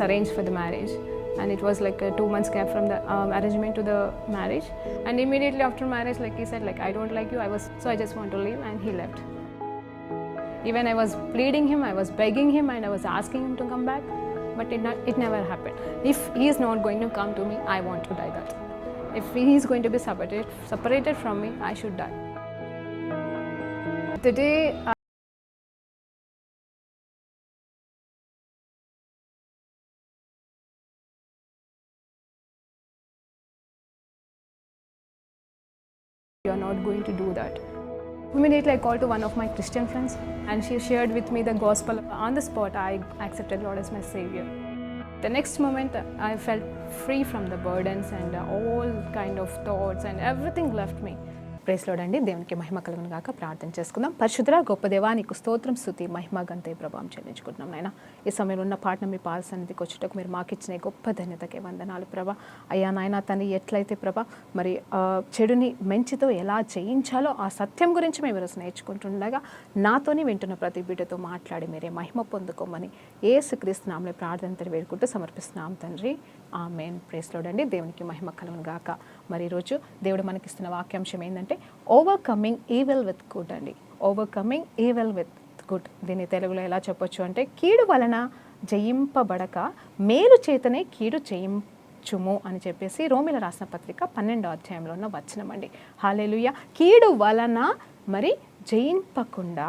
arranged for the marriage, and it was like a 2 months gap from the arrangement to the marriage. And immediately after marriage, like he said, like, I don't like you, I just want to leave, and he left. Even I was pleading him, I was begging him, and I was asking him to come back, but it never happened. If he is not going to come to me, I want to die that. If he is going to be separated from me, I should die. The day you are not going to do that. Immediately I called to one of my Christian friends, and she shared with me the gospel. On the spot, I accepted Lord as my Savior. The next moment, I felt free from the burdens and all kind of thoughts, and everything left me. Praise lord అండి. దేవునికి మహిమ కలుగును గాక. ప్రార్థన చేసుకుందాం. పరిశుద్ధ గొప్ప దేవా, నీకు స్తోత్రం, స్తుతి, మహిమ, ఘనత, ప్రభావం చెల్లించుకుంటున్నాం నాయన. ఈ సమయంలో ఉన్న పాటను మీ పాద సన్నిధికి వచ్చేటకు మీరు మాకు ఇచ్చిన గొప్ప ధన్యతకే వందనాలు ప్రభా. అయ్యా నాయన, తను ఎట్లయితే ప్రభా మరి చెడుని మంచితో ఎలా జయించాలో ఆ సత్యం గురించి మేము ఈరోజు నేర్చుకుంటుండగా నాతోని వింటున్న ప్రతి బిడ్డతో మాట్లాడి మీరే మహిమ పొందుకోమని యేసుక్రీస్తు నామములో ప్రార్థన వేడుకుంటూ సమర్పిస్తున్నాం తండ్రి. ఆమేన్. ప్రైజ్ లార్డ్ అండి. దేవునికి మహిమ కలుగును గాక. మరి ఈరోజు దేవుడు మనకిస్తున్న వాక్యాంశం ఏంటంటే ఓవర్కమింగ్ ఈవిల్ విత్ గుడ్ అండి. Overcoming evil with good. దీన్ని తెలుగులో ఎలా చెప్పొచ్చు అంటే, కీడు వలన జయింపబడక మేలు చేతనే కీడు జయించుము అని చెప్పేసి రోమీయుల రాసిన పత్రిక 12వ అధ్యాయంలో ఉన్న వచనం అండి. హల్లెలూయా. కీడు వలన మరి జయింపకుండా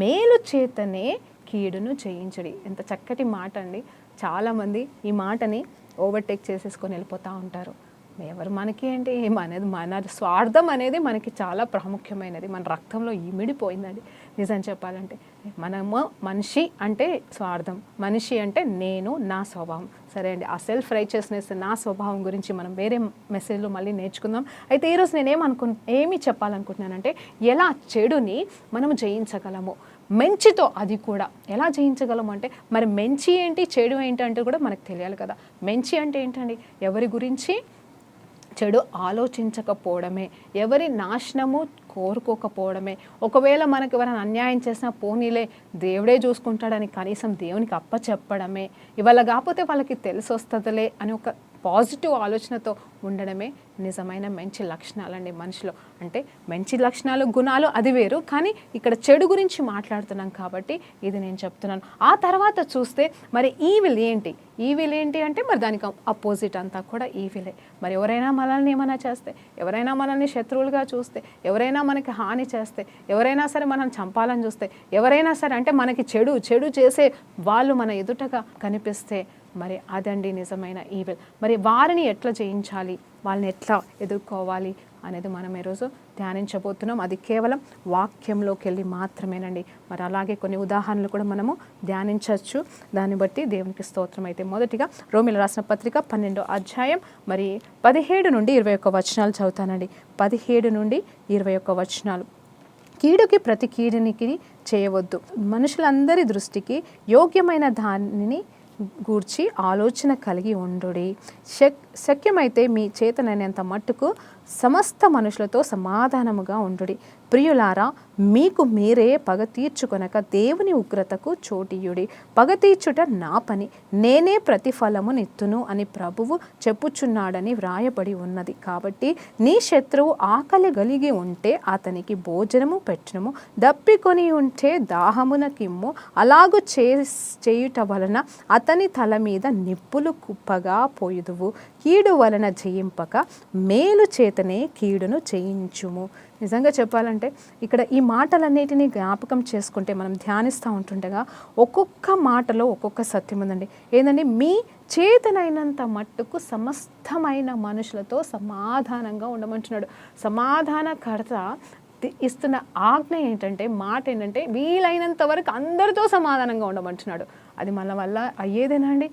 మేలు చేతనే కీడును జయించడి. ఎంత చక్కటి మాట అండి. చాలామంది ఈ మాటని ఓవర్టేక్ చేసేసుకొని వెళ్ళిపోతూ ఉంటారు. ఎవరు మనకి ఏంటి, మన స్వార్థం అనేది మనకి చాలా ప్రాముఖ్యమైనది. మన రక్తంలో ఇమిడిపోయిందండి నిజం చెప్పాలంటే. మనము మనిషి అంటే స్వార్థం, మనిషి అంటే నేను, నా స్వభావం. సరే అండి, ఆ సెల్ఫ్ రైచియస్నెస్, నా స్వభావం గురించి మనం వేరే మెసేజ్లో మళ్ళీ నేర్చుకుందాం. అయితే ఈరోజు ఏమి చెప్పాలనుకుంటున్నానంటే, ఎలా చెడుని మనము జయించగలము మంచితో. అది కూడా ఎలా జయించగలము అంటే, మరి మంచి ఏంటి చెడు ఏంటి అంటే కూడా మనకు తెలియాలి కదా. మంచి అంటే ఏంటండి, ఎవరి గురించి చెడు ఆలోచించకపోవడమే, ఎవరి నాశనము కోరుకోకపోవడమే. ఒకవేళ మనకు ఎవరైనా అన్యాయం చేసినా పోనీలే దేవుడే చూసుకుంటాడని కనీసం దేవునికి అప్పచెప్పడమే. ఇవాళ కాకపోతే వాళ్ళకి తెలిసి వస్తుందిలే అని ఒక పాజిటివ్ ఆలోచనతో ఉండడమే నిజమైన మంచి లక్షణాలండి మనిషిలో. అంటే మంచి లక్షణాలు, గుణాలు అది వేరు, కానీ ఇక్కడ చెడు గురించి మాట్లాడుతున్నాం కాబట్టి ఇది నేను చెప్తున్నాను. ఆ తర్వాత చూస్తే మరి ఈవిల్ ఏంటి అంటే, మరి దానికి అపోజిట్ అంతా కూడా ఈవిలే. మరి ఎవరైనా మనల్ని ఏమైనా చేస్తే, ఎవరైనా మనల్ని శత్రువులుగా చూస్తే, ఎవరైనా మనకి హాని చేస్తే, ఎవరైనా సరే మనం చంపాలని చూస్తే, ఎవరైనా సరే అంటే మనకి చెడు చేసే వాళ్ళు మన ఎదుటగా కనిపిస్తే, మరి అదండి నిజమైన ఈవిల్. మరి వారిని ఎట్లా జయించాలి, వాళ్ళని ఎట్లా ఎదుర్కోవాలి అనేది మనం ఈరోజు ధ్యానించబోతున్నాం. అది కేవలం వాక్యంలోకి వెళ్ళి మాత్రమేనండి. మరి అలాగే కొన్ని ఉదాహరణలు కూడా మనము ధ్యానించవచ్చు. దాన్ని బట్టి దేవునికి స్తోత్రం. అయితే మొదటిగా రోమీయుల రాసిన పత్రిక 12వ అధ్యాయం మరి 17 నుండి 21 వచనాలు చదువుతానండి. 17 నుండి 21 వచనాలు. కీడుకి ప్రతి కీడునికి చేయవద్దు, మనుషులందరి దృష్టికి యోగ్యమైన దానిని గూర్చి ఆలోచన కలిగి ఉండుడి. శక్యమైతే మీ చేతనైనంత మట్టుకు సమస్త మనుషులతో సమాధానముగా ఉండుడి. ప్రియులారా, మీకు మీరే పగ తీర్చుకొనక దేవుని ఉగ్రతకు చోటియుడి. పగ తీర్చుట నా పని, నేనే ప్రతిఫలమునిత్తును అని ప్రభువు చెప్పుచున్నాడని వ్రాయబడి ఉన్నది. కాబట్టి నీ శత్రువు ఆకలి కలిగి ఉంటే అతనికి భోజనము పెట్టుము, దప్పికొని ఉంటే దాహమునకిమ్ము. అలాగు చేయుట వలన అతని తల మీద నిప్పులు కుప్పగా పోయుదువు. కీడు వలన జయింపక మేలు చేతనే కీడును చేయించుము. నిజంగా చెప్పాలంటే ఇక్కడ ఈ మాటలన్నిటినీ జ్ఞాపకం చేసుకుంటే మనం ధ్యానిస్తూ ఉంటుండగా ఒక్కొక్క మాటలో ఒక్కొక్క సత్యం ఉందండి. ఏంటంటే, మీ చేతనైనంత మట్టుకు సమస్తమైన మనుషులతో సమాధానంగా ఉండమంటున్నాడు. సమాధానకర్త ఇస్తున్న ఆజ్ఞ ఏంటంటే, మాట ఏంటంటే, వీలైనంత వరకు అందరితో సమాధానంగా ఉండమంటున్నాడు. అది మన వల్ల అయ్యేదేనా అండి?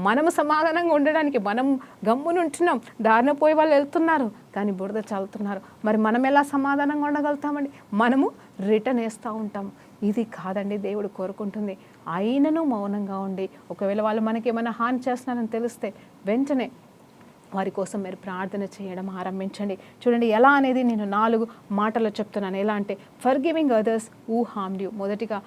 మనము సమాధానంగా ఉండడానికి మనం గమ్మునుంటున్నాం, దారిన పోయి వాళ్ళు వెళ్తున్నారు కానీ బురద చల్లుతున్నారు. మరి మనం ఎలా సమాధానంగా ఉండగలుగుతామండి? మనము రిటర్న్ వేస్తూ ఉంటాం. ఇది కాదండి దేవుడు కోరుకుంటుంది. అయినను మౌనంగా ఉండి, ఒకవేళ వాళ్ళు మనకి ఏమైనా హాని చేస్తున్నారని తెలిస్తే వెంటనే వారి కోసం మీరు ప్రార్థన చేయడం ఆరంభించండి. చూడండి ఎలా అనేది నేను 4 మాటలు చెప్తున్నాను. ఎలా అంటే, forgiving others who harmed you. మొదటిగా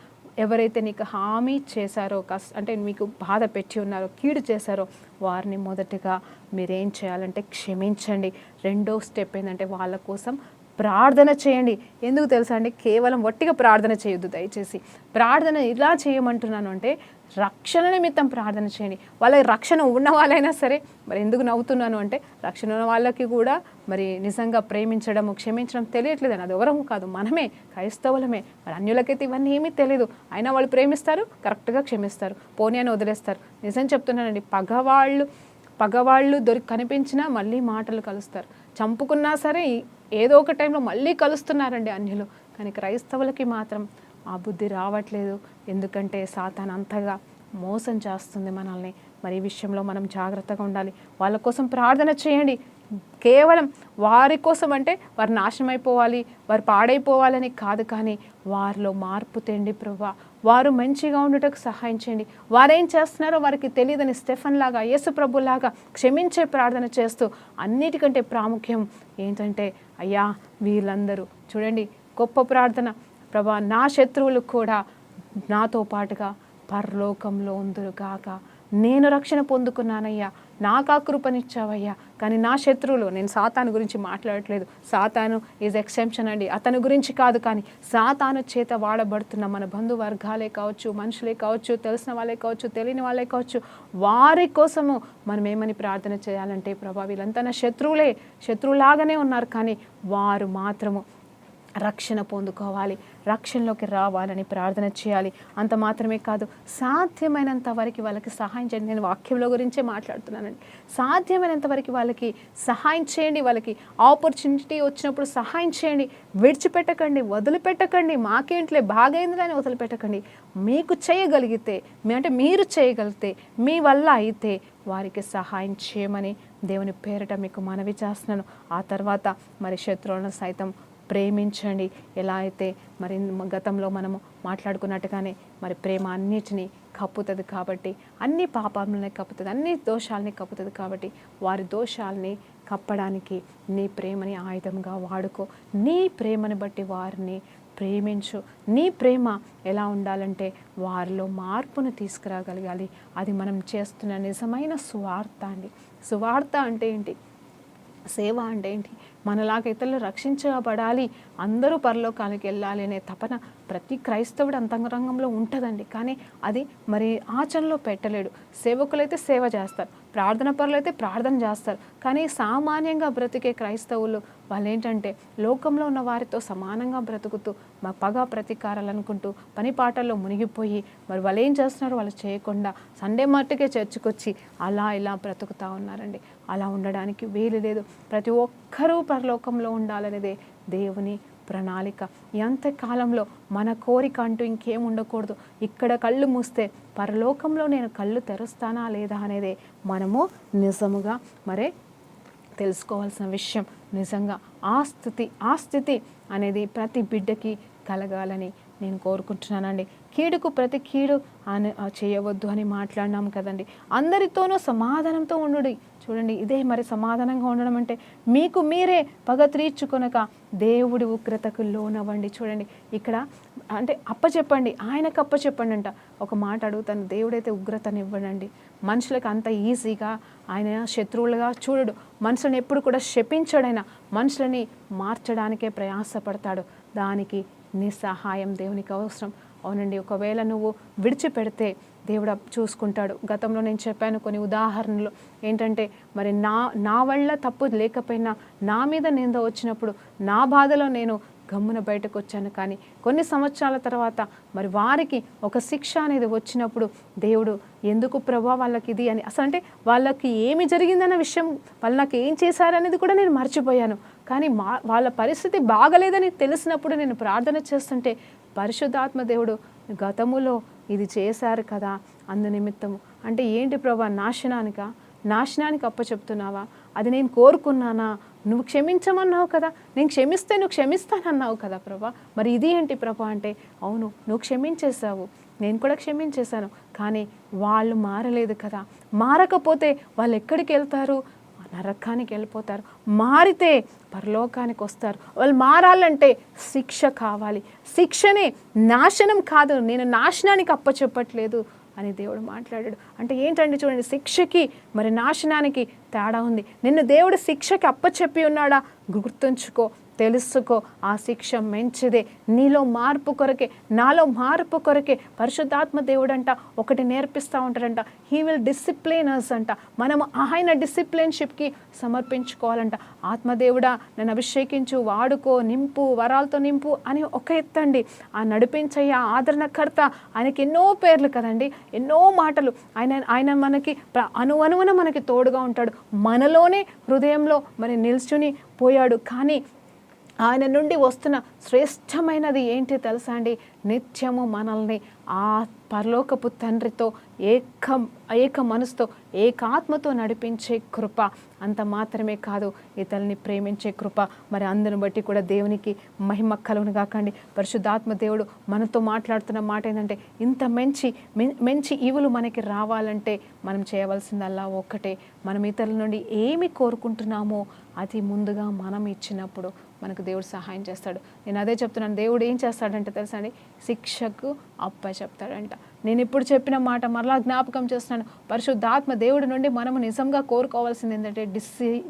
ఎవరైతే నీకు హామీ చేశారో, అంటే మీకు బాధ పెట్టి ఉన్నారో, కీడు చేశారో, వారిని మొదటగా మీరేం చేయాలంటే క్షమించండి. రెండో స్టెప్ ఏంటంటే వాళ్ళ కోసం ప్రార్థన చేయండి. ఎందుకు తెలుసా అండి, కేవలం వట్టిగా ప్రార్థన చేయొద్దు దయచేసి. ప్రార్థన ఇలా చేయమంటున్నాను అంటే రక్షణ నిమిత్తం ప్రార్థన చేయండి. వాళ్ళ రక్షణ ఉన్న వాళ్ళైనా సరే, మరి ఎందుకు నవ్వుతున్నాను అంటే రక్షణ ఉన్న వాళ్ళకి కూడా మరి నిజంగా ప్రేమించడము, క్షమించడం తెలియట్లేదని. అది ఎవరము కాదు, మనమే, క్రైస్తవులమే. మరి అన్యులకైతే ఇవన్నీ ఏమీ తెలియదు, అయినా వాళ్ళు ప్రేమిస్తారు, కరెక్ట్గా క్షమిస్తారు, పోనీ అని వదిలేస్తారు. నిజం చెప్తున్నానండి, పగవాళ్ళు కనిపించినా మళ్ళీ మాటలు కలుస్తారు. చంపుకున్నా సరే ఏదో ఒక టైంలో మళ్ళీ కలుస్తున్నారండి అన్యులు. కానీ క్రైస్తవులకి మాత్రం ఆ బుద్ధి రావట్లేదు. ఎందుకంటే సాతాను అంతగా మోసం చేస్తుంది మనల్ని. మరి ఈ విషయంలో మనం జాగ్రత్తగా ఉండాలి. వాళ్ళ కోసం ప్రార్థన చేయండి. కేవలం వారి కోసం అంటే వారు నాశనం అయిపోవాలి, వారు పాడైపోవాలని కాదు, కానీ వారిలో మార్పు తెండి ప్రభువా. వారు మంచిగా ఉండటకు సహాయం చేయండి. వారేం చేస్తున్నారో వారికి తెలియదని స్టెఫన్ లాగా, యేసు ప్రభులాగా క్షమించే ప్రార్థన చేస్తూ, అన్నిటికంటే ప్రాముఖ్యం ఏంటంటే అయ్యా వీళ్ళందరూ చూడండి, గొప్ప ప్రార్థన, ప్రభా నా శత్రువులు కూడా నాతో పాటుగా పరలోకంలో ఉందురు గాక. నేను రక్షణ పొందుకున్నానయ్యా, నాకు ఆ కృపనిచ్చావయ్యా. కానీ నా శత్రువులు, నేను సాతాను గురించి మాట్లాడట్లేదు, సాతాను ఈజ్ ఎక్సెప్షన్ అండి, అతని గురించి కాదు. కానీ సాతాను చేత వాడబడుతున్న మన బంధువర్గాలే కావచ్చు, మనుషులే కావచ్చు, తెలిసిన వాళ్ళే కావచ్చు, తెలియని వాళ్ళే కావచ్చు, వారి కోసము మనం ఏమని ప్రార్థన చేయాలంటే ప్రభా వీళ్ళంతా నా శత్రువులాగానే ఉన్నారు, కానీ వారు మాత్రము రక్షణ పొందుకోవాలి, రక్షణలోకి రావాలని ప్రార్థన చేయాలి. అంత మాత్రమే కాదు, సాధ్యమైనంత వరకు వాళ్ళకి సహాయం చేయండి. నేను వాక్యంలో గురించే మాట్లాడుతున్నానండి. సాధ్యమైనంత వరకు వాళ్ళకి సహాయం చేయండి. వాళ్ళకి ఆపర్చునిటీ వచ్చినప్పుడు సహాయం చేయండి. విడిచిపెట్టకండి, వదిలిపెట్టకండి. మాకేంట్లే బాగైందని వదిలిపెట్టకండి. మీకు చేయగలిగితే, అంటే మీరు చేయగలిగితే, మీ వల్ల అయితే వారికి సహాయం చేయమని దేవుని పేరిట మీకు మనవి చేస్తున్నాను. ఆ తర్వాత మరి శత్రువులను సైతం ప్రేమించండి. ఎలా అయితే మరి గతంలో మనము మాట్లాడుకున్నట్టుగానే మరి ప్రేమ అన్నిటినీ కప్పుతుంది కాబట్టి, అన్ని పాపాలని కప్పుతుంది, అన్ని దోషాలని కప్పుతుంది కాబట్టి, వారి దోషాలని కప్పడానికి నీ ప్రేమని ఆయుధంగా వాడుకో. నీ ప్రేమని బట్టి వారిని ప్రేమించు. నీ ప్రేమ ఎలా ఉండాలంటే వారిలో మార్పును తీసుకురాగలగాలి. అది మనం చేస్తున్న నిజమైన సువార్త అండి. సువార్త అంటే ఏంటి? సేవ అంటే ఏంటి? మనలాగా ఇతరులు రక్షించబడాలి, అందరూ పరలోకానికి వెళ్ళాలి అనే తపన ప్రతి క్రైస్తవుడు అంతరంగంలో ఉంటుందండి. కానీ అది మరి ఆచరణలో పెట్టలేడు. సేవకులైతే సేవ చేస్తారు, ప్రార్థన పరులైతే ప్రార్థన చేస్తారు. కానీ సామాన్యంగా బ్రతికే క్రైస్తవులు వాళ్ళు ఏంటంటే లోకంలో ఉన్న వారితో సమానంగా బ్రతుకుతూ పగ ప్రతీకారాలు అనుకుంటూ పని పాటల్లో మునిగిపోయి మరి వాళ్ళు ఏం చేస్తున్నారో వాళ్ళు చేయకుండా సండే మట్టుకే చర్చికొచ్చి అలా ఇలా బ్రతుకుతూ ఉన్నారండి. అలా ఉండడానికి వీలు లేదు. ప్రతి ఒక్కరూ పరలోకంలో ఉండాలనేదే దేవుని ప్రణాళిక. ఎంతకాలంలో మన కోరిక అంటూ ఇంకేం ఉండకూడదు. ఇక్కడ కళ్ళు మూస్తే పరలోకంలో నేను కళ్ళు తెరుస్తానా లేదా అనేదే మనము నిజముగా మరే తెలుసుకోవాల్సిన విషయం. నిజంగా ఆ స్థితి అనేది ప్రతి బిడ్డకి కలగాలని నేను కోరుకుంటున్నానండి. కీడుకు ప్రతి కీడు అని చేయవద్దు అని మాట్లాడినాం కదండి. అందరితోనూ సమాధానంతో ఉండుడి. చూడండి, ఇదే మరి సమాధానంగా ఉండడం అంటే మీకు మీరే పగ తీర్చుకొనక దేవుడి ఉగ్రతకు లోనవ్వండి. చూడండి, ఇక్కడ అంటే అప్పచెప్పండి, ఆయనకు అప్పచెప్పండి అంట. ఒక మాట అడుగుతాను, దేవుడైతే ఉగ్రతని ఇవ్వడండి. మనుషులకు అంత ఈజీగా ఆయన శత్రువులుగా చూడడు. మనుషులను ఎప్పుడు కూడా శపించడైనా మనుషులని మార్చడానికే ప్రయాసపడతాడు. దానికి నీ సహాయం దేవునికి అవసరం. అవునండి, ఒకవేళ నువ్వు విడిచిపెడితే దేవుడు చూసుకుంటాడు. గతంలో నేను చెప్పాను కొన్ని ఉదాహరణలు ఏంటంటే మరి నా వల్ల తప్పు లేకపోయినా నా మీద నింద వచ్చినప్పుడు నా బాధలో నేను గమ్మున బయటకు వచ్చాను. కానీ కొన్ని సంవత్సరాల తర్వాత మరి వారికి ఒక శిక్ష అనేది వచ్చినప్పుడు దేవుడు ఎందుకు ప్రభా వాళ్ళకి ఇది అని, అసలు అంటే వాళ్ళకి ఏమి జరిగిందన్న విషయం, వాళ్ళు నాకు ఏం చేశారనేది కూడా నేను మర్చిపోయాను. కానీ వాళ్ళ పరిస్థితి బాగలేదని తెలిసినప్పుడు నేను ప్రార్థన చేస్తుంటే పరిశుద్ధాత్మ దేవుడు గతములో ఇది చేశారు కదా అందు నిమిత్తము అంటే ఏంటి ప్రభా, నాశనానికి అప్పచెప్తున్నావా? అది నేను కోరుకున్నానా? నువ్వు క్షమించమన్నావు కదా, నేను క్షమిస్తే నువ్వు క్షమిస్తానన్నావు కదా ప్రభా, మరి ఇది ఏంటి ప్రభా అంటే అవును నువ్వు క్షమించేశావు, నేను కూడా క్షమించేశాను, కానీ వాళ్ళు మారలేదు కదా. మారకపోతే వాళ్ళు ఎక్కడికి వెళ్తారు? నరకానికి వెళ్ళిపోతారు. మారితే పరలోకానికి వస్తారు. వాళ్ళు మారాలంటే శిక్ష కావాలి. శిక్షనే, నాశనం కాదు. నేను నాశనానికి అప్పచెప్పట్లేదు అని దేవుడు మాట్లాడాడు. అంటే ఏంటంటే చూడండి, శిక్షకి మరి నాశనానికి తేడా ఉంది. నిన్ను దేవుడు శిక్షకి అప్పచెప్పి ఉన్నాడా? గుర్తుంచుకో, తెలుసుకో. ఆ శిక్ష మంచిదే. నీలో మార్పు కొరకే, నాలో మార్పు కొరకే పరిశుద్ధాత్మ దేవుడు అంట ఒకటి నేర్పిస్తూ ఉంటాడంట. హీ విల్ డిసిప్లిన్ అస్ అంట. మనము ఆయన డిసిప్లిన్షిప్కి సమర్పించుకోవాలంట. ఆత్మదేవుడా నన్ను అభిషేకించు, వాడుకో, నింపు, వరాలతో నింపు అని ఒక ఎత్తండి. ఆ నడిపించయ్య, ఆదరణకర్త, ఆయనకి ఎన్నో పేర్లు కదండి, ఎన్నో మాటలు. ఆయన మనకి అనువనువున మనకి తోడుగా ఉంటాడు. మనలోనే హృదయంలో మరి నిల్చుని పోయాడు. కానీ ఆయన నుండి వస్తున్న శ్రేష్టమైనది ఏంటి తెలుసా అండి? నిత్యము మనల్ని ఆ పరలోకపు తండ్రితో ఏక మనసుతో, ఏకాత్మతో నడిపించే కృప. అంత మాత్రమే కాదు, ఇతరుల్ని ప్రేమించే కృప. మరి అందరిని బట్టి కూడా దేవునికి మహిమ కలుగును గాకండి. పరిశుద్ధాత్మ దేవుడు మనతో మాట్లాడుతున్న మాట ఏంటంటే, ఇంత మంచి ఈవులు మనకి రావాలంటే మనం చేయవలసిందల్లా ఒక్కటే, మనం ఇతరుల నుండి ఏమి కోరుకుంటున్నామో అది ముందుగా మనం ఇచ్చినప్పుడు మనకు దేవుడు సహాయం చేస్తాడు. నేను అదే చెప్తున్నాను. దేవుడు ఏం చేస్తాడంటే తెలుసా అండి, శిక్షకు అప్పచెప్తాడంట. నేను ఇప్పుడు చెప్పిన మాట మరలా జ్ఞాపకం చేస్తున్నాను. పరిశుద్ధాత్మ దేవుడి నుండి మనము నిజంగా కోరుకోవాల్సింది ఏంటంటే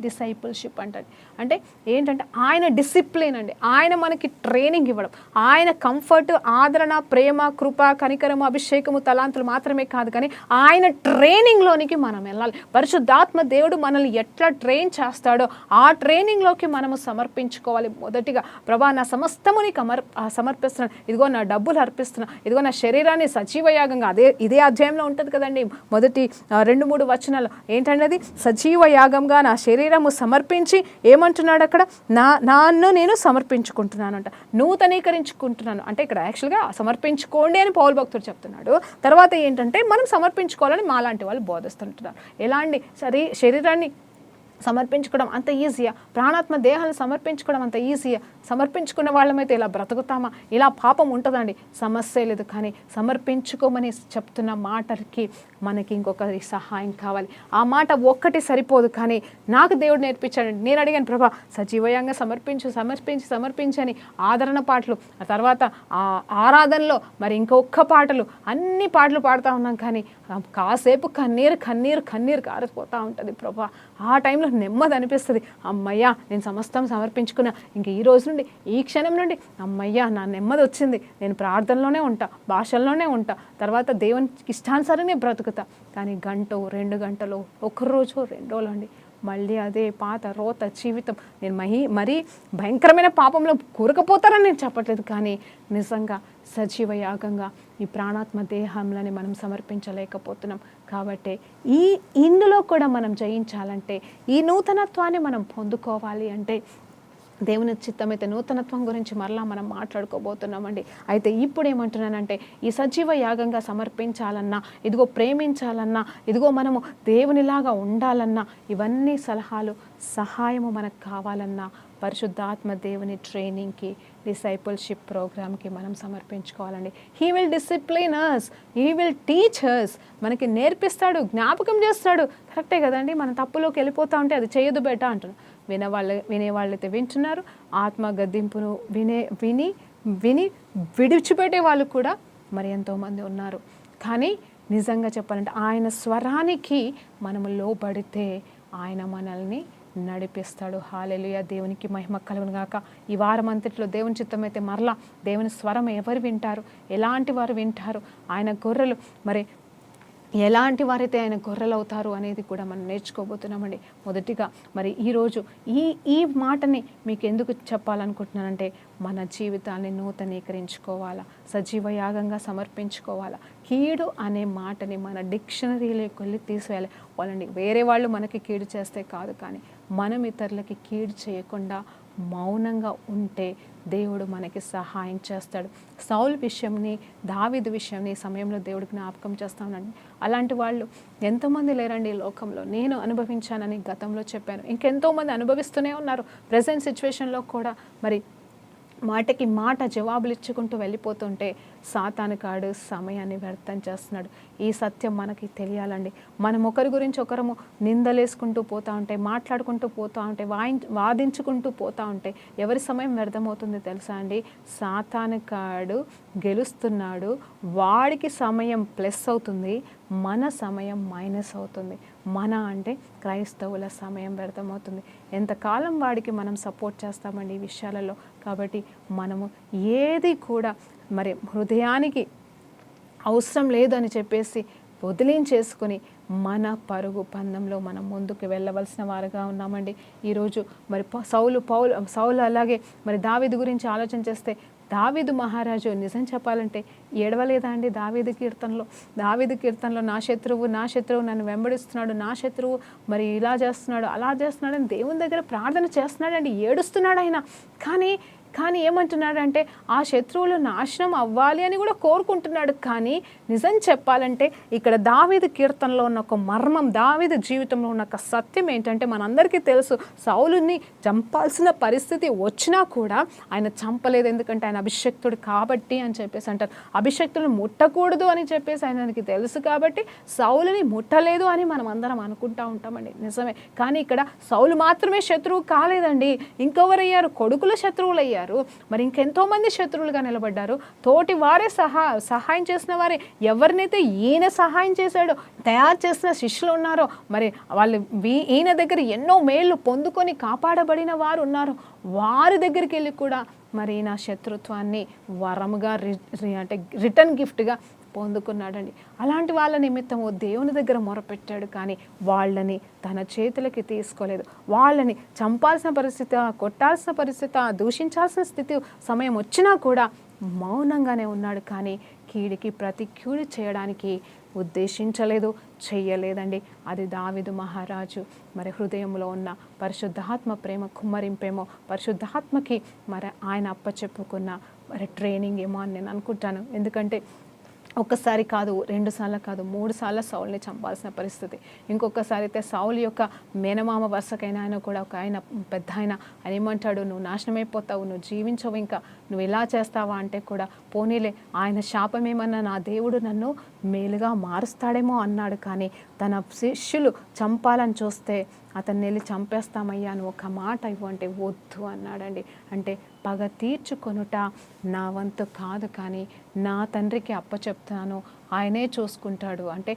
డిసైపుల్షిప్ అంటాడు. అంటే ఏంటంటే ఆయన డిసిప్లిన్ అండి. ఆయన మనకి ట్రైనింగ్ ఇవ్వడం. ఆయన కంఫర్ట్, ఆదరణ, ప్రేమ, కృప, కనికరము, అభిషేకము, తలాంతులు మాత్రమే కాదు, కానీ ఆయన ట్రైనింగ్లోనికి మనం వెళ్ళాలి. పరిశుద్ధాత్మ దేవుడు మనల్ని ఎట్లా ట్రైన్ చేస్తాడో ఆ ట్రైనింగ్లోకి మనము సమర్పించుకోవాలి. మొదటిగా ప్రభా నా సమస్తము నీకు సమర్పిస్తున్నాను, ఇదిగో నా డబ్బులు అర్పిస్తున్నాను, ఇదిగో నా శరీరాన్ని సజీవయాగంగా, ఇదే అధ్యాయంలో ఉంటుంది కదండి మొదటి 2-3 వచనాలు. ఏంటంటే అది సజీవ యాగంగా నా శరీరము సమర్పించి ఏమంటున్నాడు అక్కడ, నన్ను నేను సమర్పించుకుంటున్నానంట, నూతనీకరించుకుంటున్నాను. అంటే ఇక్కడ యాక్చువల్గా సమర్పించుకోండి అని పౌలు భక్తుడు చెప్తున్నాడు. తర్వాత ఏంటంటే మనం సమర్పించుకోవాలని మాలాంటి వాళ్ళు బోధిస్తుంటున్నారు. ఎలా అండి, శరీరాన్ని సమర్పించుకోవడం అంత ఈజీయా? ప్రాణాత్మ దేహాన్ని సమర్పించుకోవడం అంత ఈజీయా? సమర్పించుకున్న వాళ్ళమైతే ఇలా బ్రతుకుతామా? ఇలా పాపం ఉంటుందండి? సమస్య లేదు. కానీ సమర్పించుకోమని చెప్తున్న మాటకి మనకి ఇంకొకరి సహాయం కావాలి. ఆ మాట ఒక్కటి సరిపోదు. కానీ నాకు దేవుడు నేర్పించాడండి. నేను అడిగాను, ప్రభా సజీవయంగా సమర్పించని ఆదరణ పాటలు, ఆ తర్వాత ఆరాధనలో మరి ఇంకొక పాటలు, అన్ని పాటలు పాడుతూ ఉన్నాం. కానీ కాసేపు కన్నీరు కారిపోతూ ఉంటుంది ప్రభా. ఆ టైంలో నెమ్మది అనిపిస్తుంది. అమ్మయ్యా నేను సమస్తం సమర్పించుకున్నా, ఇంక ఈ రోజు నుండి, ఈ క్షణం నుండి అమ్మయ్యా నా నెమ్మది వచ్చింది, నేను ప్రార్థనలోనే ఉంటా, భాషల్లోనే ఉంటా, తర్వాత దేవునికి ఇష్టానుసారంగా బ్రతుకుతా. కానీ 1-2 గంటలు, 1 రోజు 2 రోజులు అండి మళ్ళీ అదే పాత రోత జీవితం. నేను మరీ భయంకరమైన పాపంలో కూరకపోతారని నేను చెప్పట్లేదు, కానీ నిజంగా సజీవ యాగంగా ఈ ప్రాణాత్మ దేహంలని మనం సమర్పించలేకపోతున్నాం. కాబట్టి ఇందులో కూడా మనం జయించాలంటే, ఈ నూతనత్వాన్ని మనం పొందుకోవాలి అంటే, దేవుని చిత్తమైతే నూతనత్వం గురించి మరలా మనం మాట్లాడుకోబోతున్నామండి. అయితే ఇప్పుడు ఏమంటున్నానంటే, ఈ సజీవ యాగంగా సమర్పించాలన్నా, ఇదిగో ప్రేమించాలన్నా, ఇదిగో మనము దేవునిలాగా ఉండాలన్నా, ఇవన్నీ సహాయము మనకు కావాలన్నా పరిశుద్ధాత్మ దేవుని ట్రైనింగ్కి, డిసైపుల్షిప్ ప్రోగ్రామ్కి మనం సమర్పించుకోవాలండి. He will discipline us, he will teach us. మనకి నేర్పిస్తాడు, జ్ఞాపకం చేస్తాడు. కరెక్టే కదండి. మన తప్పులోకి వెళ్ళిపోతూ ఉంటే అది చేయదు బెట అంటున్నాడు. వినేవాళ్ళైతే వింటున్నారు. ఆత్మ గద్దింపును విని విడిచిపెట్టే వాళ్ళు కూడా మరి ఎంతోమంది ఉన్నారు. కానీ నిజంగా చెప్పాలంటే ఆయన స్వరానికి మనము లోబడితే ఆయన మనల్ని నడిపిస్తాడు. హల్లెలూయా. దేవునికి మహిమ కలుగును గాక. ఈ వారం అంతట్లో దేవుని చిత్తమైతే మరలా దేవుని స్వరం ఎవరు వింటారు, ఎలాంటి వారు వింటారు, ఆయన గొర్రెలు మరి ఎలాంటి వారైతే ఆయన గొర్రెలు అవుతారు అనేది కూడా మనం నేర్చుకోబోతున్నామండి. మొదటిగా మరి ఈరోజు ఈ మాటని మీకు ఎందుకు చెప్పాలనుకుంటున్నానంటే, మన జీవితాన్ని నూతనీకరించుకోవాలా, సజీవ యాగంగా సమర్పించుకోవాలా. కీడు అనే మాటని మన డిక్షనరీలోకి వెళ్ళి తీసివేయాలి. వాళ్ళని వేరే వాళ్ళు మనకి కీడు చేస్తే కాదు, కానీ మనం ఇతరులకి కీడు చేయకుండా మౌనంగా ఉంటే దేవుడు మనకి సహాయం చేస్తాడు. సౌలు విషయంని, దావీదు విషయంని సమయంలో దేవుడు జ్ఞాపకం చేస్తానండి. అలాంటి వాళ్ళు ఎంతోమంది లేరండి ఈ లోకంలో. నేను అనుభవించానని గతంలో చెప్పాను, ఇంకెంతోమంది అనుభవిస్తూనే ఉన్నారు. ప్రజెంట్ సిచ్యువేషన్లో కూడా మరి మాటకి మాట జవాబులు ఇచ్చుకుంటూ వెళ్ళిపోతుంటే సాతానుగాడు సమయాన్ని వ్యర్థం చేస్తున్నాడు. ఈ సత్యం మనకి తెలియాలండి. మనం ఒకరి గురించి ఒకరము నిందలేసుకుంటూ పోతూ ఉంటే, మాట్లాడుకుంటూ పోతూ ఉంటే, వాదించుకుంటూ పోతూ ఉంటే ఎవరి సమయం వ్యర్థమవుతుంది తెలుసా అండి? సాతానుగాడు గెలుస్తున్నాడు, వాడికి సమయం ప్లస్ అవుతుంది, మన సమయం మైనస్ అవుతుంది. మన అంటే క్రైస్తవుల సమయం వ్యర్థమవుతుంది. ఎంతకాలం వాడికి మనం సపోర్ట్ చేస్తామండి ఈ విషయాలలో. కాబట్టి మనము ఏది కూడా మరి హృదయానికి అవసరం లేదు అని చెప్పేసి వదిలించేసుకొని మన పరుగు పందెంలో మనం ముందుకు వెళ్ళవలసిన వారుగా ఉన్నామండి. ఈరోజు మరి సౌలు అలాగే మరి దావీదు గురించి ఆలోచన చేస్తే, దావీదు మహారాజు నిజం చెప్పాలంటే ఏడవలేదా అండి? దావీదు కీర్తనలో నా శత్రువు నన్ను వెంబడిస్తున్నాడు, నా శత్రువు మరి ఇలా చేస్తున్నాడు అలా చేస్తున్నాడు అని దేవుని దగ్గర ప్రార్థన చేస్తున్నాడండి, ఏడుస్తున్నాడు ఆయన. కానీ ఏమంటున్నాడంటే ఆ శత్రువులు నాశనం అవ్వాలి అని కూడా కోరుకుంటున్నాడు. కానీ నిజం చెప్పాలంటే ఇక్కడ దావీదు కీర్తనలో ఉన్న ఒక మర్మం, దావీదు జీవితంలో ఉన్న ఒక సత్యం ఏంటంటే, మనందరికీ తెలుసు సౌలుని చంపాల్సిన పరిస్థితి వచ్చినా కూడా ఆయన చంపలేదు. ఎందుకంటే ఆయన అభిషక్తుడు కాబట్టి అని చెప్పేసి అంటారు. అభిషక్తులను ముట్టకూడదు అని చెప్పేసి ఆయనకి తెలుసు కాబట్టి సౌలుని ముట్టలేదు అని మనం అందరం అనుకుంటా ఉంటామండి. నిజమే. కానీ ఇక్కడ సౌలు మాత్రమే శత్రువు కాలేదండి, ఇంకెవరయ్యారు? కొడుకుల శత్రువులు అయ్యారు. మరి ఇంకెంతో మంది శత్రువులుగా నిలబడ్డారు. తోటి వారే సహాయం చేసిన వారే, ఎవరినైతే ఈయన సహాయం చేశాడో, తయారు చేసిన శిష్యులు ఉన్నారో, మరి వాళ్ళు ఈయన దగ్గర ఎన్నో మేళ్ళు పొందుకొని కాపాడబడిన వారు ఉన్నారు, వారి దగ్గరికి వెళ్ళి కూడా మరి నా శత్రుత్వాన్ని వరముగా అంటే రిటర్న్ గిఫ్ట్గా పొందుకున్నాడండి. అలాంటి వాళ్ళ నిమిత్తము దేవుని దగ్గర మొరపెట్టాడు, కానీ వాళ్ళని తన చేతులకి తీసుకోలేదు. వాళ్ళని చంపాల్సిన పరిస్థితి, కొట్టాల్సిన పరిస్థితి, దూషించాల్సిన స్థితి సమయం వచ్చినా కూడా మౌనంగానే ఉన్నాడు. కానీ కీడికి ప్రతి కీడు చేయడానికి ఉద్దేశించలేదు, చెయ్యలేదండి. అది దావీదు మహారాజు మరి హృదయంలో ఉన్న పరిశుద్ధాత్మ ప్రేమ కుమ్మరింపేమో, పరిశుద్ధాత్మకి మరి ఆయన అప్పచెప్పుకున్న మరి ట్రైనింగ్ ఏమో అని నేను అనుకుంటాను. ఎందుకంటే ఒక్కసారి కాదు, 2 సార్లు కాదు, 3 సార్లు సౌల్ని చంపాల్సిన పరిస్థితి. ఇంకొకసారి అయితే సౌలు యొక్క మేనమామ వరుసకైనా ఆయన కూడా ఒక ఆయన పెద్ద ఆయన ఏమంటాడు, నువ్వు నాశనమైపోతావు, నువ్వు జీవించవు, ఇంకా నువ్వు ఇలా చేస్తావా అంటే కూడా పోనీలే, ఆయన శాపం ఏమన్నా నా దేవుడు నన్ను మేలుగా మారుస్తాడేమో అన్నాడు. కానీ తన శిష్యులు చంపాలని చూస్తే అతన్ని వెళ్ళి చంపేస్తామయ్యా అని ఒక మాట ఇవ్వంటే వద్దు అన్నాడండి. అంటే పగ తీర్చుకొనుట నా వంతు కాదు, కానీ నా తండ్రికి అప్పచెప్తాను, ఆయనే చూసుకుంటాడు. అంటే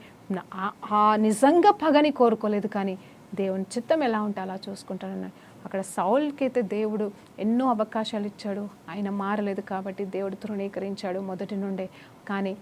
నిజంగా పగని కోరుకోలేదు, కానీ దేవుని చిత్తం ఎలా ఉంటే అలా చూసుకుంటాడన్నాడు. అక్కడ సౌల్కి అయితే దేవుడు ఎన్నో అవకాశాలు ఇచ్చాడు, ఆయన మారలేదు కాబట్టి దేవుడు తృణీకరించాడు మొదటి నుండే. కానీ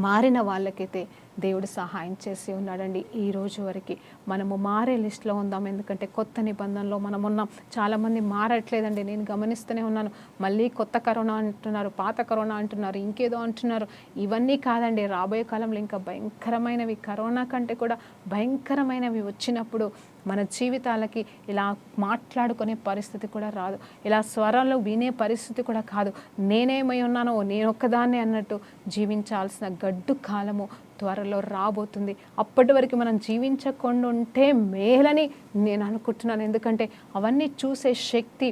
మారిన వాళ్ళకైతే దేవుడు సహాయం చేసి ఉన్నాడండి. ఈ రోజు వరకు మనము మారే లిస్ట్లో ఉందాం. ఎందుకంటే కొత్త నిబంధనలో మనం ఉన్నాం. చాలామంది మారట్లేదండి, నేను గమనిస్తూనే ఉన్నాను. మళ్ళీ కొత్త కరోనా అంటున్నారు, పాత కరోనా అంటున్నారు, ఇంకేదో అంటున్నారు. ఇవన్నీ కాదండి, రాబోయే కాలంలో ఇంకా భయంకరమైనవి, కరోనా కంటే కూడా భయంకరమైనవి వచ్చినప్పుడు మన జీవితాలకి ఇలా మాట్లాడుకునే పరిస్థితి కూడా రాదు, ఇలా స్వరంలో వినే పరిస్థితి కూడా కాదు. నేనేమై ఉన్నానో నేను ఒక్కదాన్నే అన్నట్టు జీవించాల్సిన గడ్డు కాలము త్వరలో రాబోతుంది. అప్పటి వరకు మనం జీవించకుండా ఉంటే మేలని నేను అనుకుంటున్నాను. ఎందుకంటే అవన్నీ చూసే శక్తి,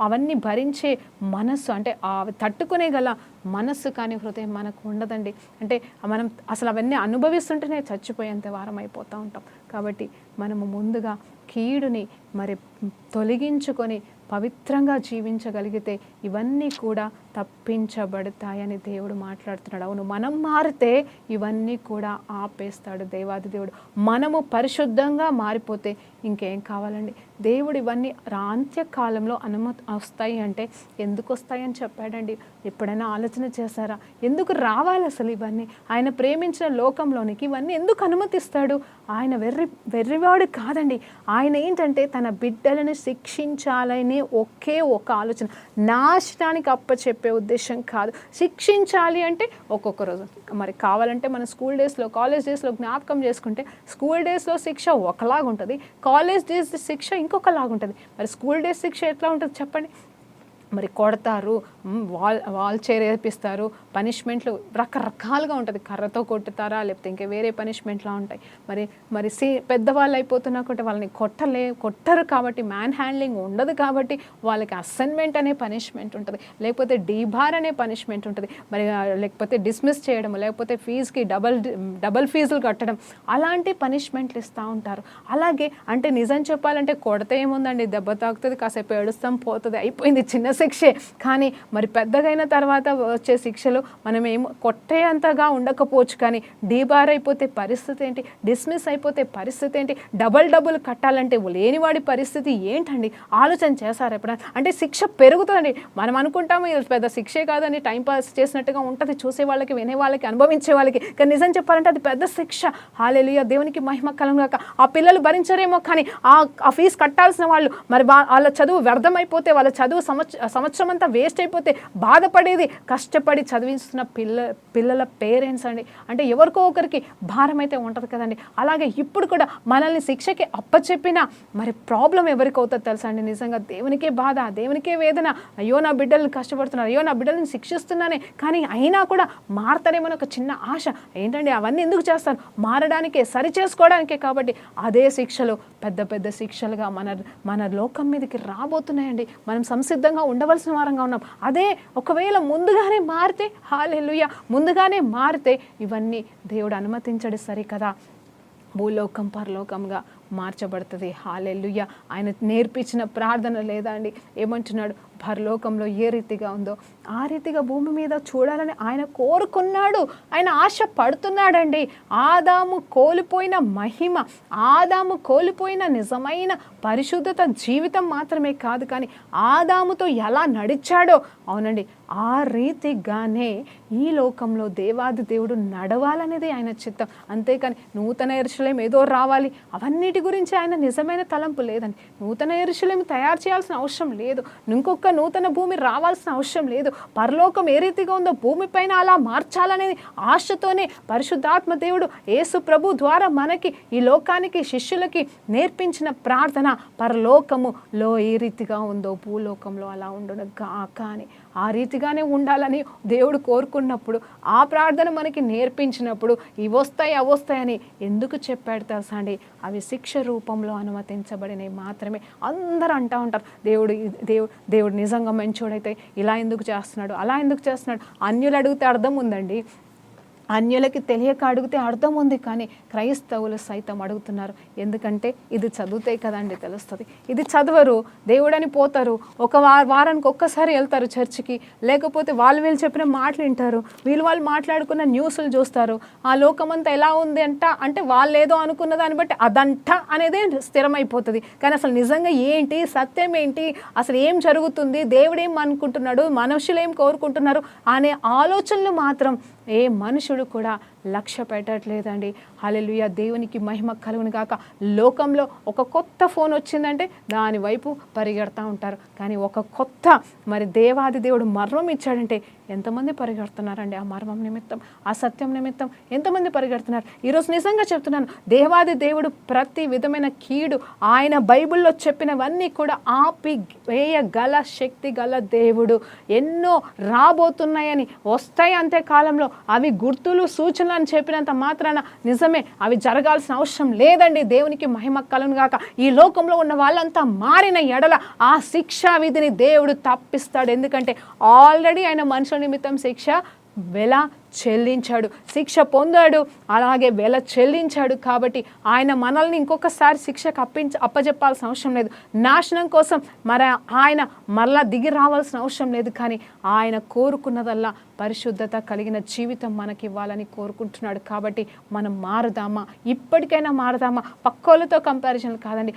అవన్నీ భరించే మనస్సు, అంటే తట్టుకునే గల మనస్సు కానీ హృదయం మనకు ఉండదండి. అంటే మనం అసలు అవన్నీ అనుభవిస్తుంటేనే చచ్చిపోయేంత వారం అయిపోతూ ఉంటాం. కాబట్టి మనము ముందుగా కీడుని మరి తొలగించుకొని పవిత్రంగా జీవించగలిగితే ఇవన్నీ కూడా తప్పించబడతాయని దేవుడు మాట్లాడుతున్నాడు. అవును, మనం మారితే ఇవన్నీ కూడా ఆపేస్తాడు దేవాది దేవుడు. మనము పరిశుద్ధంగా మారిపోతే ఇంకేం కావాలండి? దేవుడు ఇవన్నీ అంత్యకాలంలో వస్తాయి అంటే ఎందుకు వస్తాయని చెప్పాడండి. ఎప్పుడైనా ఆలోచన చేశారా? ఎందుకు రావాలి అసలు ఇవన్నీ? ఆయన ప్రేమించిన లోకంలోనికి ఇవన్నీ ఎందుకు అనుమతిస్తాడు? ఆయన వెర్రివాడు కాదండి. ఆయన ఏంటంటే తన బిడ్డలను శిక్షించాలని ఒకే ఒక ఆలోచన, నాశనానికి అప్పచెప్పే ఉద్దేశం కాదు. శిక్షించాలి అంటే ఒక్కొక్క రోజు మరి కావాలంటే మన స్కూల్ డేస్లో, కాలేజ్ డేస్లో జ్ఞాపకం చేసుకుంటే స్కూల్ డేస్లో శిక్ష ఒకలాగా ఉంటుంది, కాలేజ్ డేస్ శిక్ష ఇంకొకలాగా ఉంటుంది. మరి స్కూల్ డేస్ శిక్ష ఎట్లా ఉంటుంది చెప్పండి? మరి కొడతారు, వాల్ చైర్ వేపిస్తారు, పనిష్మెంట్లు రకరకాలుగా ఉంటుంది. కర్రతో కొట్టుతారా, లేకపోతే ఇంకా వేరే పనిష్మెంట్లా ఉంటాయి. మరి పెద్దవాళ్ళు అయిపోతున్నా కూడా వాళ్ళని కొట్టరు కాబట్టి, మ్యాన్ హ్యాండ్లింగ్ ఉండదు కాబట్టి వాళ్ళకి అసైన్మెంట్ అనే పనిష్మెంట్ ఉంటుంది, లేకపోతే డీబార్ అనే పనిష్మెంట్ ఉంటుంది, మరి లేకపోతే డిస్మిస్ చేయడం, లేకపోతే ఫీజుకి డబల్ ఫీజులు కట్టడం, అలాంటి పనిష్మెంట్లు ఇస్తూ ఉంటారు. అలాగే అంటే నిజం చెప్పాలంటే కొడితే ఏముందండి, దెబ్బ తాకుతుంది, కాసేపు ఏడుస్తాం, పోతుంది, అయిపోయింది, చిన్న శిక్షే. కానీ మరి పెద్దగైన తర్వాత వచ్చే శిక్షలు మనం కొట్టేంతగా ఉండకపోవచ్చు, కానీ డీబార్ అయిపోతే పరిస్థితి ఏంటి, డిస్మిస్ అయిపోతే పరిస్థితి ఏంటి, డబుల్ కట్టాలంటే లేనివాడి పరిస్థితి ఏంటండి? ఆలోచన చేశారు ఎప్పుడైనా? అంటే శిక్ష పెరుగుతుందండి. మనం అనుకుంటాము ఇది పెద్ద శిక్షే కాదని, టైంపాస్ చేసినట్టుగా ఉంటుంది చూసే వాళ్ళకి, వినే వాళ్ళకి, అనుభవించే వాళ్ళకి. కానీ నిజం చెప్పాలంటే అది పెద్ద శిక్ష. హల్లెలూయా, దేవునికి మహిమ కలుగుగాక. ఆ పిల్లలు భరించరేమో, కానీ ఆ ఫీజు కట్టాల్సిన వాళ్ళు, మరి వాళ్ళ చదువు వ్యర్థమైపోతే, వాళ్ళ చదువు సంవత్సరం అంతా వేస్ట్ అయిపోతే బాధపడేది కష్టపడి చదివిస్తున్న పిల్లల పేరెంట్స్ అండి. అంటే ఎవరికో ఒకరికి భారం అయితే ఉంటుంది కదండి. అలాగే ఇప్పుడు కూడా మనల్ని శిక్షకి అప్పచెప్పినా మరి ప్రాబ్లం ఎవరికి అవుతుందో తెలుసా అండి? నిజంగా దేవునికే బాధ, దేవునికే వేదన. అయ్యో నా బిడ్డలను కష్టపడుతున్నారు, అయ్యో నా బిడ్డలను శిక్షిస్తున్నానే, కానీ అయినా కూడా మారతారేమో ఒక చిన్న ఆశ. ఏంటండి అవన్నీ ఎందుకు చేస్తారు? మారడానికే, సరి చేసుకోవడానికే. కాబట్టి అదే శిక్షలు పెద్ద శిక్షలుగా మన లోకం మీదకి రాబోతున్నాయండి. మనం సంసిద్ధంగా ఉండవలసిన వారంగా ఉన్నాం. అదే ఒకవేళ ముందుగానే మారితే, హల్లెలూయా, ముందుగానే మారితే ఇవన్నీ దేవుడు అనుమతించడు సరికదా, భూలోకం పరలోకంగా మార్చబడుతుంది. హల్లెలూయా. ఆయన నేర్పించిన ప్రార్థన లేదా అండి? ఏమంటున్నాడు? పరలోకంలో ఏ రీతిగా ఉందో ఆ రీతిగా భూమి మీద చూడాలని ఆయన కోరుకున్నాడు, ఆయన ఆశ పడుతున్నాడండి. ఆదాము కోల్పోయిన మహిమ, ఆదాము కోల్పోయిన నిజమైన పరిశుద్ధత జీవితం మాత్రమే కాదు, కానీ ఆదాముతో ఎలా నడిచాడో, అవునండి, ఆ రీతిగానే ఈ లోకంలో దేవాది దేవుడు నడవాలనేది ఆయన చిత్తం. అంతేకాని నూతన యెరూషలేము ఏదో రావాలి, అవన్నిటి గురించి ఆయన నిజమైన తలంపు లేదండి. నూతన యెరూషలేము తయారు చేయాల్సిన అవసరం లేదు, ఇంకొక నూతన భూమి రావాల్సిన అవసరం లేదు. పరలోకం ఏ రీతిగా ఉందో భూమిపైన అలా మార్చాలనేది ఆశతోనే పరిశుద్ధాత్మ దేవుడు యేసు ప్రభు ద్వారా మనకి, ఈ లోకానికి, శిష్యులకి నేర్పించిన ప్రార్థన, పరలోకములో ఏ రీతిగా ఉందో భూలోకంలో అలా ఉండును గాక అని, ఆ రీతిగానే ఉండాలని దేవుడు కోరుకున్నప్పుడు, ఆ ప్రార్థన మనకి నేర్పించినప్పుడు ఇవి వస్తాయి అవి వస్తాయని ఎందుకు చెప్పాడు తెలుసా అండి? అవి శిక్ష రూపంలో అనుమతించబడినవి మాత్రమే. అందరూ అంటూ ఉంటారు, దేవుడు నిజంగా మంచోడైతే ఇలా ఎందుకు చేస్తున్నాడు, అలా ఎందుకు చేస్తున్నాడు. అన్యులు అడిగితే అర్థం ఉందండి, అన్యులకి తెలియక అడిగితే అర్థం ఉంది, కానీ క్రైస్తవులు సైతం అడుగుతున్నారు. ఎందుకంటే ఇది చదివితే కదండి తెలుస్తుంది. ఇది చదవరు, దేవుడని పోతారు, ఒక వారానికి ఒక్కసారి వెళ్తారు చర్చికి, లేకపోతే వీళ్ళు చెప్పిన మాటలు వింటారు, వాళ్ళు మాట్లాడుకున్న న్యూస్లు చూస్తారు. ఆ లోకమంతా ఎలా ఉంది అంటే వాళ్ళు ఏదో అనుకున్న దాన్ని బట్టి అదంట అనేది స్థిరమైపోతుంది. కానీ అసలు నిజంగా ఏంటి, సత్యం ఏంటి, అసలు ఏం జరుగుతుంది, దేవుడు ఏం అనుకుంటున్నాడు, మనుషులు ఏం కోరుకుంటున్నారు అనే ఆలోచనలు మాత్రం ఏ మనుషుడు కూడా లక్ష్య పెట్టట్లేదండి. హల్లెలూయా, దేవునికి మహిమ కలుగును గాక. లోకంలో ఒక కొత్త ఫోన్ వచ్చిందంటే దాని వైపు పరిగెడతా ఉంటారు, కానీ ఒక కొత్త మరి దేవాది దేవుడు మర్మం ఇచ్చాడంటే ఎంతమంది పరిగెడుతున్నారండి? ఆ మర్మం నిమిత్తం, ఆ సత్యం నిమిత్తం ఎంతమంది పరిగెడుతున్నారు? ఈరోజు నిజంగా చెప్తున్నాను, దేవాది దేవుడు ప్రతి విధమైన కీడు ఆయన బైబిల్లో చెప్పినవన్నీ కూడా ఆపి వేయగల శక్తి గల దేవుడు. ఎన్నో రాబోతున్నాయని, వస్తాయి అంతే కాలంలో, అవి గుర్తులు సూచనలు అని చెప్పినంత మాత్రాన నిజమే అవి జరగాల్సిన అవసరం లేదండి. దేవునికి మహిమ కలుగును గాక. ఈ లోకంలో ఉన్న వాళ్ళంతా మారిన ఎడల ఆ శిక్షా విధిని దేవుడు తప్పిస్తాడు. ఎందుకంటే ఆల్రెడీ ఆయన మనుషుల నిమిత్తం శిక్ష వెల చెల్లించాడు, శిక్ష పొందాడు, అలాగే వెల చెల్లించాడు. కాబట్టి ఆయన మనల్ని ఇంకొకసారి శిక్షకు అప్పజెప్పాల్సిన అవసరం లేదు. నాశనం కోసం ఆయన మరలా దిగి రావాల్సిన అవసరం లేదు. కానీ ఆయన కోరుకున్నదల్లా పరిశుద్ధత కలిగిన జీవితం మనకి ఇవ్వాలని కోరుకుంటున్నాడు. కాబట్టి మనం మారుదామా? ఇప్పటికైనా మారుదామా? పక్కోళ్ళతో కంపారిజన్ కాదండి,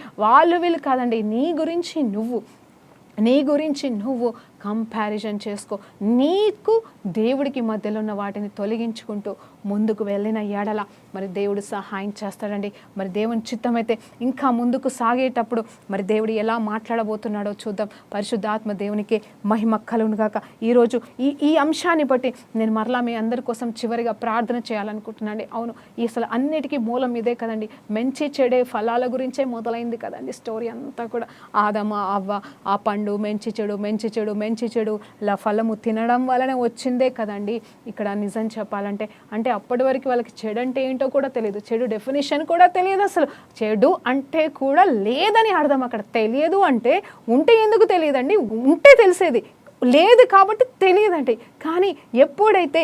వీళ్ళు కాదండి, నీ గురించి నువ్వు కంపారిజన్ చేసుకో. నీకు దేవుడికి మధ్యలో ఉన్న వాటిని తొలగించుకుంటూ ముందుకు వెళ్ళిన ఎడల మరి దేవుడు సహాయం చేస్తాడండి. మరి దేవుని చిత్తమైతే ఇంకా ముందుకు సాగేటప్పుడు మరి దేవుడు ఎలా మాట్లాడబోతున్నాడో చూద్దాం. పరిశుద్ధాత్మ దేవునికి మహిమ కలుగును గాక. ఈరోజు ఈ అంశాన్ని బట్టి నేను మరలా మీ అందరి కోసం చివరిగా ప్రార్థన చేయాలనుకుంటున్నాను. అవును, అసలు అన్నిటికీ మూలం ఇదే కదండి, మంచి చెడే ఫలాల గురించే మొదలైంది కదండి స్టోరీ అంతా కూడా. ఆదమ అవ్వ, ఆ పండు, మంచి చెడు మంచి చెడు ఫలము తినడం వలన వచ్చిందే కదండి ఇక్కడ నిజం చెప్పాలంటే. అంటే అప్పటి వరకు వాళ్ళకి చెడు అంటే ఏంటో కూడా తెలియదు, చెడు డెఫినేషన్ కూడా తెలియదు. అసలు చెడు అంటే కూడా లేదని అర్థం అక్కడ. తెలియదు అంటే ఉంటే ఎందుకు తెలియదండి, ఉంటే తెలిసేది, లేదు కాబట్టి తెలియదండి. కానీ ఎప్పుడైతే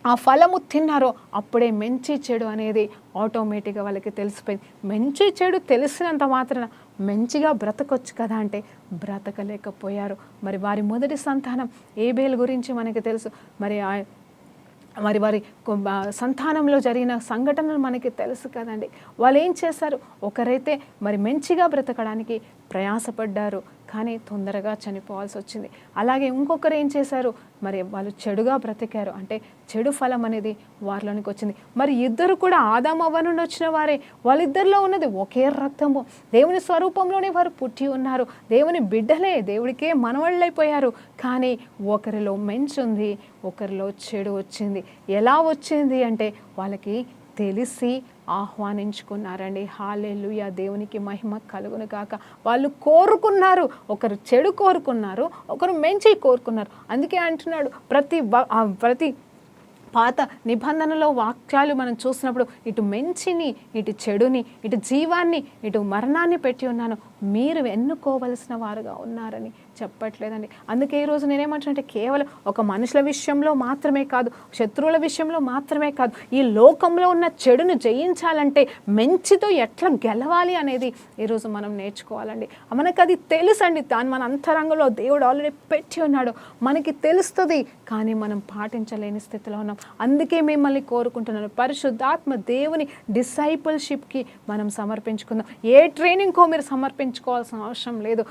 ఆ ఫలము తిన్నారో అప్పుడే మంచి చెడు అనేది ఆటోమేటిక్గా వాళ్ళకి తెలిసిపోయింది. మంచి చెడు తెలిసినంత మాత్రాన మంచిగా బ్రతకొచ్చు కదా అంటే బ్రతకలేకపోయారు. మరి వారి మొదటి సంతానం ఏబేలు గురించి మనకి తెలుసు. మరి వారి సంతానంలో జరిగిన సంఘటనలు మనకి తెలుసు కదండి. వాళ్ళు ఏం చేశారు, ఒకరైతే మరి మంచిగా బ్రతకడానికి ప్రయాసపడ్డారు కానీ తొందరగా చనిపోవాల్సి వచ్చింది. అలాగే ఇంకొకరు ఏం చేశారు, మరి వాళ్ళు చెడుగా బ్రతికారు, అంటే చెడు ఫలం అనేది వారిలోనికి వచ్చింది. మరి ఇద్దరు కూడా ఆదాము అవ్వ నుండి వచ్చిన వారే, వాళ్ళిద్దరిలో ఉన్నది ఒకే రక్తము, దేవుని స్వరూపంలోనే వారు పుట్టి ఉన్నారు, దేవుని బిడ్డలే, దేవుడికే మనవళ్ళైపోయారు. కానీ ఒకరిలో మంచి ఉంది, ఒకరిలో చెడు వచ్చింది. ఎలా వచ్చింది అంటే వాళ్ళకి తెలిసి ఆహ్వానించుకున్నారండి. హల్లెలూయా, దేవునికి మహిమ కలుగును గాక. వాళ్ళు కోరుకున్నారు, ఒకరు చెడు కోరుకున్నారు, ఒకరు మంచి కోరుకున్నారు. అందుకే అంటున్నాడు ప్రతి పాత నిబంధనలో వాక్యాలు మనం చూసినప్పుడు ఇటు మంచిని, ఇటు చెడుని, ఇటు జీవాన్ని, ఇటు మరణాన్ని పెట్టి ఉన్నాను, మీరు ఎన్నుకోవలసిన వారుగా ఉన్నారని చెప్పట్లేదండి. అందుకే ఈరోజు నేనేమంటున్నానంటే కేవలం ఒక మనుషుల విషయంలో మాత్రమే కాదు, శత్రువుల విషయంలో మాత్రమే కాదు, ఈ లోకంలో ఉన్న చెడును జయించాలంటే మంచితో ఎట్లా గెలవాలి అనేది ఈరోజు మనం నేర్చుకోవాలండి. మనకు అది తెలుసండి, దాన్ని మన అంతరంగంలో దేవుడు ఆల్రెడీ పెట్టి ఉన్నాడు, మనకి తెలుస్తుంది, కానీ మనం పాటించలేని స్థితిలో ఉన్నాం. అందుకే మిమ్మల్ని కోరుకుంటున్నాను, పరిశుద్ధాత్మ దేవుని డిసైపుల్షిప్కి మనం సమర్పించుకుందాం. ఏ ట్రైనింగ్కో మీరు సమర్పించుకోవాల్సిన అవసరం లేదు.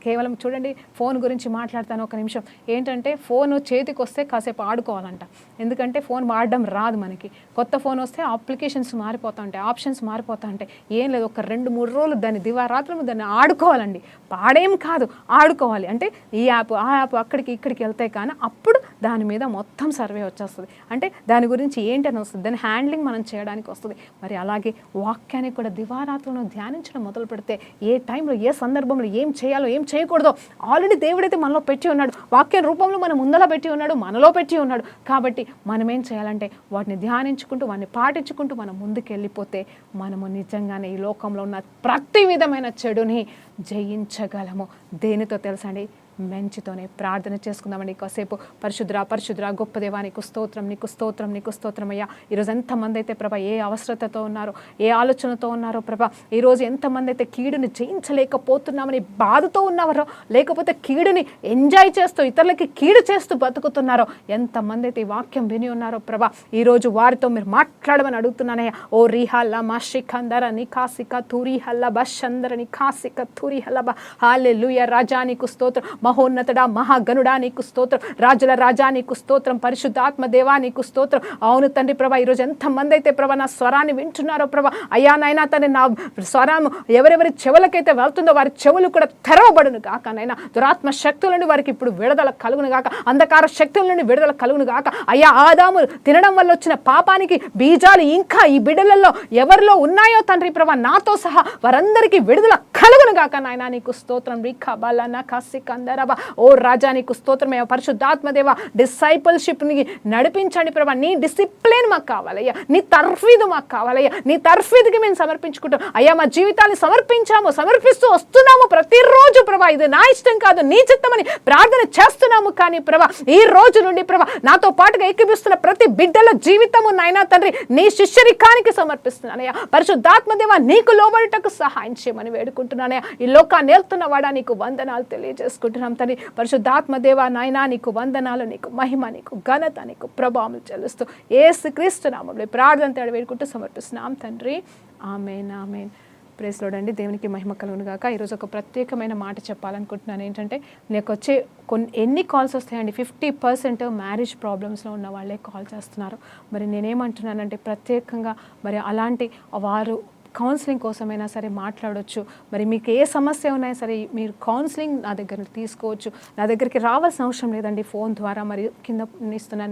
కేవలం చూడండి, ఫోన్ గురించి మాట్లాడతాను ఒక నిమిషం. ఏంటంటే ఫోన్ చేతికి వస్తే కాసేపు ఆడుకోవాలంట, ఎందుకంటే ఫోన్ వాడడం రాదు మనకి. కొత్త ఫోన్ వస్తే అప్లికేషన్స్ మారిపోతూ ఉంటాయి, ఆప్షన్స్ మారిపోతూ ఉంటాయి. ఏం లేదు, ఒక 2-3 రోజులు దాన్ని దివారాత్రులు దాన్ని ఆడుకోవాలండి. పాడేం కాదు, ఆడుకోవాలి. అంటే ఈ యాప్ ఆ యాప్ అక్కడికి ఇక్కడికి వెళ్తాయి, కానీ అప్పుడు దాని మీద మొత్తం సర్వే వచ్చేస్తుంది. అంటే దాని గురించి ఏంటని వస్తుంది, దాని హ్యాండ్లింగ్ మనం చేయడానికి వస్తుంది. మరి అలాగే వాక్యాన్ని కూడా దివారాత్రులను ధ్యానించడం మొదలు పెడితే ఏ టైంలో ఏ సందర్భంలో ఏం చేయాలో ఏం చేయకూడదో ఆల్రెడీ దేవుడైతే మనలో పెట్టి ఉన్నాడు, వాక్య రూపంలో మన ముందలా పెట్టి ఉన్నాడు, మనలో పెట్టి ఉన్నాడు. కాబట్టి మనం ఏం చేయాలంటే వాటిని ధ్యానించుకుంటూ వాటిని పాటించుకుంటూ మనం ముందుకు వెళ్ళిపోతే మనము నిజంగానే ఈ లోకంలో ఉన్న ప్రతి విధమైన చెడుని జయించగలము. దేనితో తెలుసండి, మంచితోనే. ప్రార్థన చేసుకుందామండి కాసేపు. పరిశుద్ర గొప్ప దేవా, నీకు స్తోత్రం అయ్యా. ఈరోజు ఎంతమంది అయితే ప్రభా ఏ అవసరతతో ఉన్నారో, ఏ ఆలోచనతో ఉన్నారో ప్రభా, ఈరోజు ఎంతమంది అయితే కీడుని జయించలేకపోతున్నామని బాధతో ఉన్నారో, లేకపోతే కీడుని ఎంజాయ్ చేస్తూ ఇతరులకి కీడు చేస్తూ బతుకుతున్నారో, ఎంతమంది అయితే ఈ వాక్యం విని ఉన్నారో ప్రభా, ఈరోజు వారితో మీరు మాట్లాడమని అడుగుతున్నానయ్యా. ఓ రీహల్లా మాషికందర నికాసిక తూరిహల్ల బషందర నికాసిక తూరిహల్ల హల్లెలూయా. రాజా నీకు స్తోత్రం, మహోన్నతుడా మహాగణుడా నీకు స్తోత్రం, రాజుల రాజా నీకు స్తోత్రం, పరిశుద్ధాత్మ దేవా నీకు స్తోత్రం. అవును తండ్రి ప్రభా, ఈరోజు ఎంతమంది అయితే ప్రభా నా స్వరాన్ని వింటున్నారో ప్రభా, అయ్యా నాయనా తండ్రి, నా స్వరం ఎవరెవరి చెవులకైతే వెళ్తుందో వారి చెవులు కూడా తెరవబడును గాక నైనా. దురాత్మ శక్తుల నుండి వారికి ఇప్పుడు విడుదల కలుగును గాక, అంధకార శక్తుల నుండి విడుదల కలుగును గాక. అయ్యా, ఆదాము తినడం వల్ల వచ్చిన పాపానికి బీజాలు ఇంకా ఈ బిడ్డలలో ఎవరిలో ఉన్నాయో తండ్రి ప్రభా, నాతో సహా వారందరికీ విడుదల కలుగును గాక నాయనా. నీకు స్తోత్రం. రిఖా బాలనా కాసి కందరబా. ఓ రాజా నీకు స్తోత్రమే. పరిశుద్ధాత్మదేవ డిసైపుల్షిప్ని నడిపించండి ప్రభా. నీ డిసిప్లిన్ మాకు కావాలయ్యా, నీ తర్ఫీదు మాకు కావాలయ్యా. నీ తర్ఫీదుకి మేము సమర్పించుకుంటాం అయ్యా. మా జీవితాన్ని సమర్పిస్తూ వస్తున్నాము ప్రతిరోజు ప్రభా. ఇది నా ఇష్టం కాదు, నీ చిత్తమని ప్రార్థన చేస్తున్నాము. కానీ ప్రభా, ఈ రోజు నుండి ప్రభా నాతో పాటుగా ఎక్కిపిస్తున్న ప్రతి బిడ్డల జీవితము నాయనా తండ్రి నీ శిష్యరికానికి సమర్పిస్తున్నానయ్యా. పరిశుద్ధాత్మదేవ నీకు లోబడుటకు సహాయం చేయమని వేడుకుంటున్నానయ్యా. ఈ లోకాన్ని ఏలుతున్న వాడా నీకు వందనాలు తెలియజేసుకుంటున్నాం తండ్రి. పరిశుద్ధాత్మదేవ నాయనా నీకు వందనాలు, నీకు మహిమ, నీకు ఘనత, నీకు ప్రభావం చెల్లిస్తూ యేసుక్రీస్తు నామములో ప్రార్థన తేడా వేడుకుంటూ సమర్పిస్తున్నాం తండ్రి. ఆమేన్ ఆమేన్. ప్రైజ్ లార్డ్ అండి. దేవునికి మహిమ కలుగును గాక. ఈరోజు ఒక ప్రత్యేకమైన మాట చెప్పాలనుకుంటున్నాను. ఏంటంటే నాకు వచ్చే ఎన్ని కాల్స్ వస్తాయండి, 50% మ్యారేజ్ ప్రాబ్లమ్స్లో ఉన్న వాళ్ళే కాల్ చేస్తున్నారు. మరి నేనేమంటున్నానంటే ప్రత్యేకంగా మరి అలాంటి వారు కౌన్సిలింగ్ కోసమైనా సరే మాట్లాడొచ్చు. మరి మీకు ఏ సమస్య ఉన్నా సరే మీరు కౌన్సిలింగ్ నా దగ్గర తీసుకోవచ్చు. నా దగ్గరికి రావాల్సిన అవసరం లేదండి. ఫోన్ ద్వారా మరి కింద ఇస్తున్న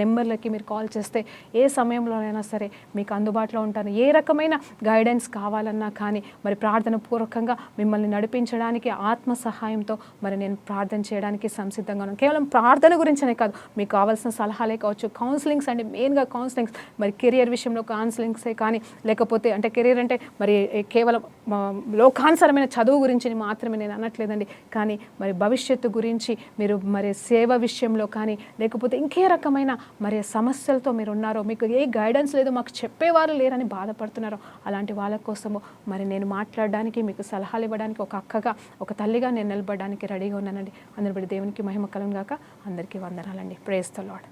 నెంబర్లకి మీరు కాల్ చేస్తే ఏ సమయంలోనైనా సరే మీకు అందుబాటులో ఉంటాను. ఏ రకమైన గైడెన్స్ కావాలన్నా కానీ మరి ప్రార్థన పూర్వకంగా మిమ్మల్ని నడిపించడానికి ఆత్మ సహాయంతో మరి నేను ప్రార్థన చేయడానికి సంసిద్ధంగా ఉన్నాను. కేవలం ప్రార్థన గురించనే కాదు, మీకు కావాల్సిన సలహాలే కావచ్చు. కౌన్సిలింగ్స్ అండి, మెయిన్గా కౌన్సిలింగ్స్. మరి కెరియర్ విషయంలో కౌన్సిలింగ్సే కానీ, లేకపోతే అంటే కెరియర్ అంటే మరి కేవలం లోకానుసరమైన చదువు గురించి మాత్రమే నేను అనట్లేదండి. కానీ మరి భవిష్యత్తు గురించి మీరు మరి సేవ విషయంలో కానీ, లేకపోతే ఇంకే రకమైన మరి సమస్యలతో మీరు ఉన్నారో, మీకు ఏ గైడెన్స్ లేదు, మాకు చెప్పేవారు లేరని బాధపడుతున్నారో, అలాంటి వాళ్ళ కోసము మరి నేను మాట్లాడడానికి, మీకు సలహాలు ఇవ్వడానికి ఒక అక్కగా, ఒక తల్లిగా నేను నిలబడడానికి రెడీగా ఉన్నానండి. అందరి బట్టి దేవునికి మహిమ కలుగును గాక. అందరికీ వందనాలండి. Praise the lord.